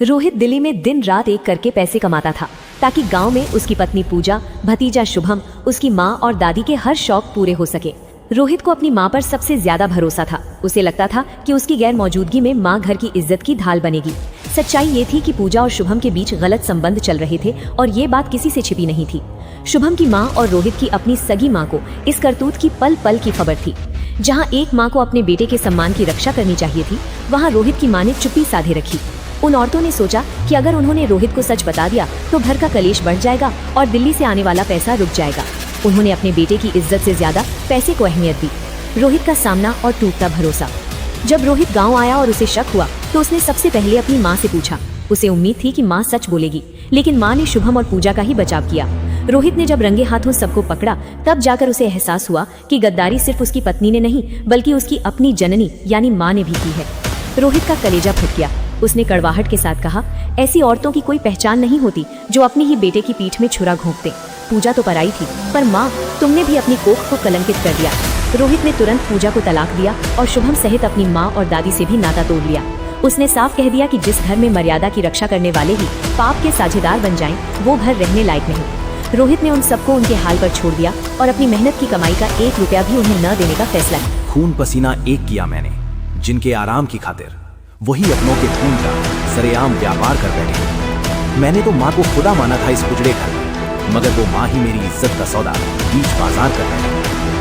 रोहित दिल्ली में दिन रात एक करके पैसे कमाता था ताकि गांव में उसकी पत्नी पूजा, भतीजा शुभम, उसकी माँ और दादी के हर शौक पूरे हो सके। रोहित को अपनी माँ पर सबसे ज्यादा भरोसा था। उसे लगता था कि उसकी गैर मौजूदगी में माँ घर की इज्जत की ढाल बनेगी। सच्चाई ये थी कि पूजा और शुभम के बीच गलत संबंध चल रहे थे और ये बात किसी से छिपी नहीं थी। शुभम की माँ और रोहित की अपनी सगी माँ को इस करतूत की पल पल की खबर थी। जहाँ एक माँ को अपने बेटे के सम्मान की रक्षा करनी चाहिए थी, वहाँ रोहित की माँ ने चुप्पी साधे रखी। उन औरतों ने सोचा कि अगर उन्होंने रोहित को सच बता दिया तो घर का कलेश बढ़ जाएगा और दिल्ली से आने वाला पैसा रुक जाएगा। उन्होंने अपने बेटे की इज्जत से ज्यादा पैसे को अहमियत दी। रोहित का सामना और टूटता भरोसा। जब रोहित गांव आया और उसे शक हुआ तो उसने सबसे पहले अपनी माँ से पूछा। उसे उम्मीद थी कि माँ सच बोलेगी, लेकिन माँ ने शुभम और पूजा का ही बचाव किया। रोहित ने जब रंगे हाथों सबको पकड़ा तब जाकर उसे एहसास हुआ कि गद्दारी सिर्फ उसकी पत्नी ने नहीं बल्कि उसकी अपनी जननी यानी माँ ने भी की है। रोहित का कलेजा फट गया। उसने कड़वाहट के साथ कहा, ऐसी औरतों की कोई पहचान नहीं होती जो अपनी ही बेटे की पीठ में छुरा घोंपते। पूजा तो पराई थी, पर माँ, तुमने भी अपनी कोख को कलंकित कर दिया। रोहित ने तुरंत पूजा को तलाक दिया और शुभम सहित अपनी माँ और दादी से भी नाता तोड़ लिया। उसने साफ कह दिया कि जिस घर में मर्यादा की रक्षा करने वाले ही पाप के साझेदार बन जाएं, वो घर रहने लायक नहीं। रोहित ने उन सबको उनके हाल पर छोड़ दिया और अपनी मेहनत की कमाई का 1 रुपया भी उन्हें न देने का फैसला किया। खून पसीना एक किया मैंने, जिनके आराम की खातिर वही अपनों के खून का सरेआम व्यापार कर बैठे। मैंने तो माँ को खुदा माना था इस उजड़े घर में, मगर वो माँ ही मेरी इज्जत का सौदा बीच बाजार कर बैठी।